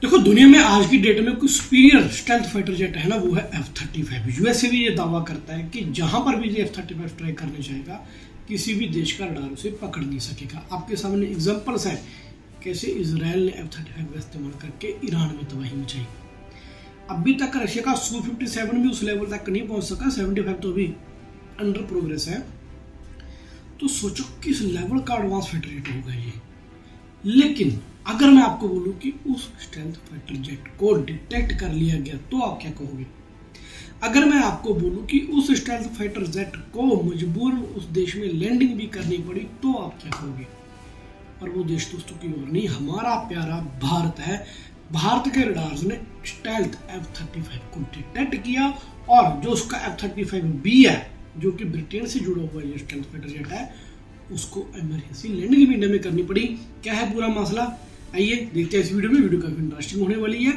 देखो, दुनिया में आज की डेट में कोई सुपीरियर स्टेल्थ फाइटर जेट है ना, वो है F-35। यूएसए भी ये दावा करता है कि जहां पर भी ये F-35 ट्राई करने जाएगा, किसी भी देश का रडार उसे पकड़ नहीं सकेगा। आपके सामने एग्जांपल्स है कैसे इजराइल ने F-35 का इस्तेमाल करके ईरान में तबाही मचाई। अभी तक रशिया का Su-57 भी उस लेवल तक नहीं पहुंच सका, 75 तो अभी अंडर प्रोग्रेस है। तो सोचो किस लेवल का एडवांस फाइटर जेट होगा ये। लेकिन अगर मैं आपको बोलूं कि उस स्टेल्थ फाइटर जेट को डिटेक्ट कर लिया गया तो आप क्या कहोगे? अगर मैं आपको बोलूं कि उस स्टेल्थ फाइटर जेट को मजबूरन उस देश में लैंडिंग भी करनी पड़ी तो आप क्या कहोगे? और वो देश दोस्तों की और नहीं, हमारा प्यारा भारत है। भारत के रडार्स ने स्टेल्थ F-35 को डिटेक्ट किया और जो उसका F-35B है, जो कि ब्रिटेन से जुड़ा हुआ ये स्टेल्थ फाइटर जेट है, उसको इमरजेंसी लैंडिंग भी इंडिया में करनी पड़ी। क्या है पूरा मसला, आइए देखते हैं इस वीडियो काफी इंटरेस्टिंग होने वाली है।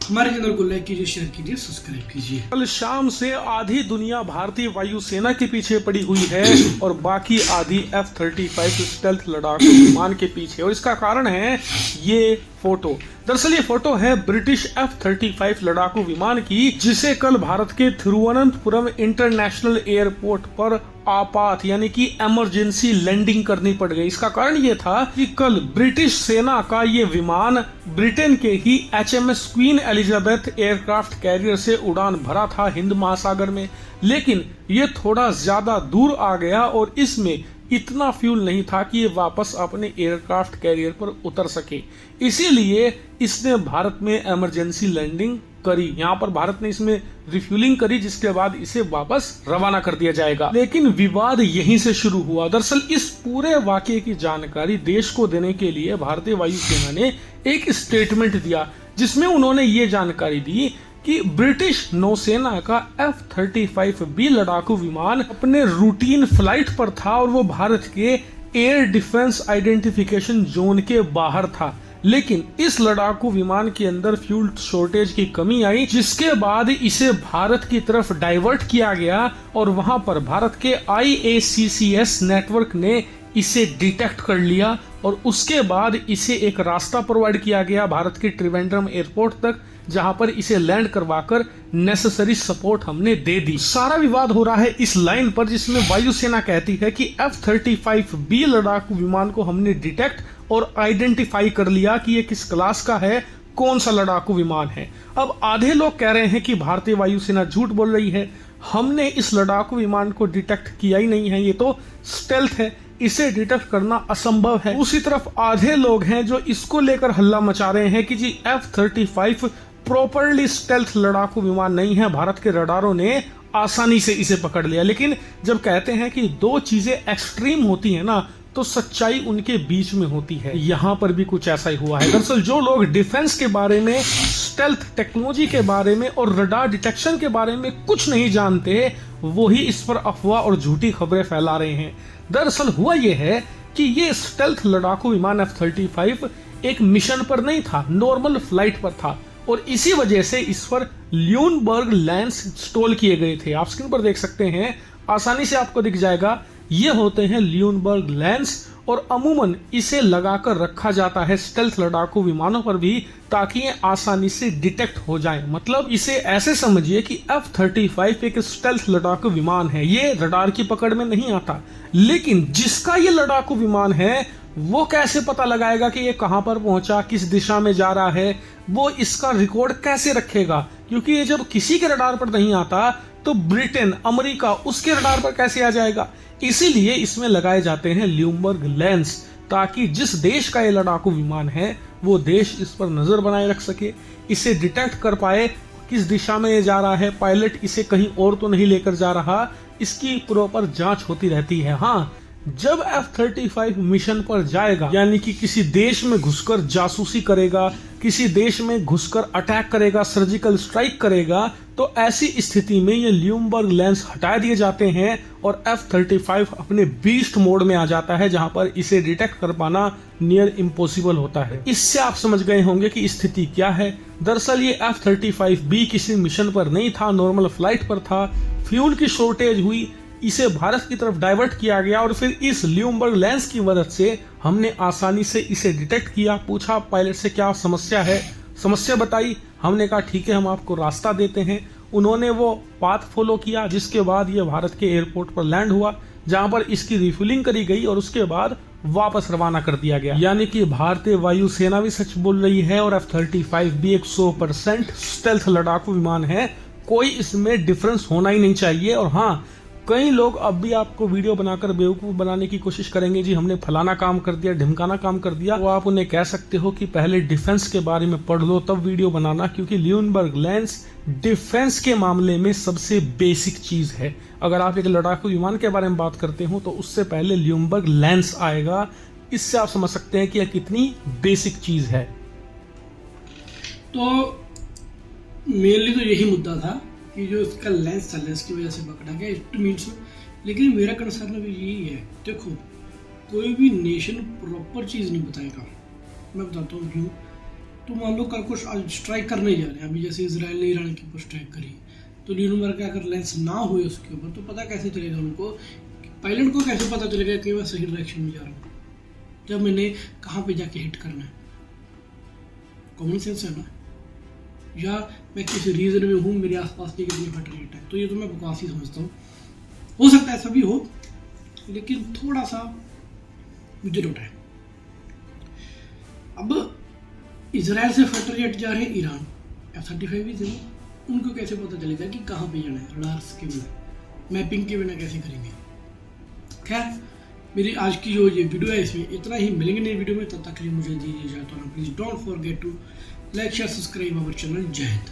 हमारे चैनल को लाइक कीजिए, शेयर कीजिए, सब्सक्राइब कीजिए। कल शाम से आधी दुनिया भारतीय वायुसेना के पीछे पड़ी हुई है और बाकी आधी F-35 स्टेल्थ लड़ाकू विमान के पीछे, और इसका कारण है ये फोटो। दरअसल ये फोटो है ब्रिटिश F-35 लड़ाकू विमान की, जिसे कल भारत के थिरुवनंतपुरम इंटरनेशनल एयरपोर्ट पर आपात यानी कि इमरजेंसी लैंडिंग करनी पड़ गई। इसका कारण ये था कि कल ब्रिटिश सेना का ये विमान ब्रिटेन के ही HMS queen Elizabeth aircraft carrier से उड़ान भरा था हिंद महासागर में, लेकिन ये थोड़ा ज्यादा दूर आ गया और इसमें इतना फ्यूल नहीं था कि ये वापस अपने एयरक्राफ्ट कैरियर पर उतर सके। इसीलिए इसने भारत में इमरजेंसी लैंडिंग करी। यहाँ पर भारत ने इसमें रिफ्यूलिंग करी, जिसके बाद इसे वापस रवाना कर दिया जाएगा। लेकिन विवाद यहीं से शुरू हुआ। दरअसल इस पूरे वाकये की जानकारी देश को देने के लिए भारतीय वायुसेना ने एक स्टेटमेंट दिया, जिसमें उन्होंने ये जानकारी दी कि ब्रिटिश नौसेना का F-35B लड़ाकू विमान अपने रूटीन फ्लाइट पर था और वो भारत के एयर डिफेंस आइडेंटिफिकेशन जोन के बाहर था। लेकिन इस लड़ाकू विमान के अंदर फ्यूल शॉर्टेज की कमी आई, जिसके बाद इसे भारत की तरफ डाइवर्ट किया गया और वहां पर भारत के IACCS नेटवर्क ने इसे डिटेक्ट कर लिया और उसके बाद इसे एक रास्ता प्रोवाइड किया गया भारत के त्रिवेंद्रम एयरपोर्ट तक, जहां पर इसे लैंड करवाकर नेसेसरी सपोर्ट हमने दे दी। सारा विवाद हो रहा है इस लाइन पर, जिसमें वायुसेना कहती है कि F-35B लड़ाकू विमान को हमने डिटेक्ट और आइडेंटिफाई कर लिया कि ये किस क्लास का है, कौन सा लड़ाकू विमान है। अब आधे लोग कह रहे हैं कि भारतीय वायुसेना झूठ बोल रही है, हमने इस लड़ाकू विमान को डिटेक्ट किया ही नहीं है, ये तो स्टेल्थ है, इसे डिटेक्ट करना असंभव है। दूसरी तरफ आधे लोग हैं जो इसको लेकर हल्ला मचा रहे हैं कि जी F-35 प्रॉपरली स्टेल्थ लड़ाकू विमान नहीं है, भारत के रडारों ने आसानी से इसे पकड़ लिया। लेकिन जब कहते हैं कि दो चीजें एक्सट्रीम होती है ना, तो सच्चाई उनके बीच में होती है। यहाँ पर भी कुछ ऐसा ही हुआ है। दरअसल जो लोग डिफेंस के बारे में, स्टेल्थ टेक्नोलॉजी के बारे में और रडार डिटेक्शन के बारे में कुछ नहीं जानते, वो ही इस पर अफवाह और झूठी खबरें फैला रहे हैं। दरअसल हुआ ये है कि ये स्टेल्थ लड़ाकू विमान F-35 एक मिशन पर नहीं था, नॉर्मल फ्लाइट पर था और इसी वजह से इस पर ल्यूनबर्ग लेंस इंस्टॉल किए गए थे। आप स्क्रीन पर देख सकते हैं, आसानी से आपको दिख जाएगा, ये होते हैं ल्यूनबर्ग लेंस और अमूमन इसे लगाकर रखा जाता है स्टेल्थ लड़ाकू विमानों पर भी, ताकि ये आसानी से डिटेक्ट हो जाए। मतलब इसे ऐसे समझिए कि F-35 एक स्टेल्थ लड़ाकू विमान है, ये रडार की पकड़ में नहीं आता। लेकिन जिसका ये लड़ाकू विमान है वो कैसे पता लगाएगा कि ये कहां पर पहुंचा, किस दिशा में जा रहा है, वो इसका रिकॉर्ड कैसे रखेगा? क्योंकि ये जब किसी के रडार पर नहीं आता तो ब्रिटेन, अमेरिका उसके रडार पर कैसे आ जाएगा? इसीलिए इसमें लगाए जाते हैं ल्यूमबर्ग लेंस, ताकि जिस देश का ये लड़ाकू विमान है वो देश इस पर नजर बनाए रख सके, इसे डिटेक्ट कर पाए किस दिशा में ये जा रहा है, पायलट इसे कहीं और तो नहीं लेकर जा रहा, इसकी प्रॉपर जांच होती रहती है। हाँ, जब F-35 मिशन पर जाएगा, यानी कि किसी देश में घुसकर जासूसी करेगा, किसी देश में घुसकर अटैक करेगा, सर्जिकल स्ट्राइक करेगा, तो ऐसी स्थिति में ये ल्यूमबर्ग लेंस हटा दिए जाते हैं और F-35 अपने बीस्ट मोड में आ जाता है, जहां पर इसे डिटेक्ट कर पाना नियर इम्पॉसिबल होता है। इससे आप समझ गए होंगे कि स्थिति क्या है। दरअसल ये F-35B किसी मिशन पर नहीं था, नॉर्मल फ्लाइट पर था, फ्यूल की शॉर्टेज हुई, इसे भारत की तरफ डाइवर्ट किया गया और फिर इस ल्यूमबर्ग लेंस की मदद से हमने आसानी से इसे डिटेक्ट किया। पूछा पायलट से क्या समस्या है, समस्या बताई, हमने कहा ठीक है हम आपको रास्ता देते हैं। उन्होंने वो पाथ फॉलो किया, जिसके बाद ये भारत के एयरपोर्ट पर लैंड हुआ, जहां पर इसकी रिफ्यूलिंग करी गई और उसके बाद वापस रवाना कर दिया गया। यानी कि भारतीय वायुसेना भी सच बोल रही है और F-35 भी 100% स्टेल्थ लड़ाकू विमान है। कोई इसमें डिफरेंस होना ही नहीं चाहिए। और हाँ, कई लोग अब भी आपको वीडियो बनाकर बेवकूफ़ बनाने की कोशिश करेंगे, जी हमने फलाना काम कर दिया, ढिमकाना काम कर दिया। तो आप उन्हें कह सकते हो कि पहले डिफेंस के बारे में पढ़ लो तब वीडियो बनाना, क्योंकि ल्यूनबर्ग लेंस डिफेंस के मामले में सबसे बेसिक चीज़ है। अगर आप एक लड़ाकू विमान के बारे में बात करते हो तो उससे पहले ल्यूनबर्ग लेंस आएगा। इससे आप समझ सकते हैं कि यह कितनी बेसिक चीज़ है। तो मेनली तो यही मुद्दा था कि जो इसका लेंस था, लेंस की वजह से पकड़ा गया, इट मीन्स। लेकिन मेरा कंसर्न भी यही है, देखो कोई भी नेशन प्रॉपर चीज़ नहीं बताएगा। मैं बताता हूँ क्यों। तो मान लो कल को स्ट्राइक करने जा रहे हैं, अभी जैसे इजराइल ने ईरान के ऊपर स्ट्राइक करी, तो ल्यूनबर्ग का अगर लेंस ना हुए उसके ऊपर, तो पता कैसे चलेगा उनको, पायलट को कैसे पता चलेगा कि मैं सही डायरेक्शन में जा रहा हूँ, जब मैंने कहाँ पे जाके हिट करना है। कॉमन सेंस है ना। या मैं किस रीजन में हूँ, मेरे आसपास की कितनी फट रेट है, तो ये तो मैं बकवास ही समझता हूँ। हो सकता है ऐसा भी हो, लेकिन थोड़ा सा मुझे डाउट है। अब इजराइल से फाइटर जेट जा रहे हैं ईरान, F-35 भी थे, उनको कैसे पता चलेगा कि कहाँ पे जाना है, रडार्स के बिना, मैपिंग के बिना कैसे करेंगे। खैर, मेरी आज की जो ये वीडियो है इसमें इतना ही। मिलेंगे नई वीडियो में, तब तक के लिए मुझे दीजिए इजाजत। Please don't forget to like share subscribe our channel. जय हिंद।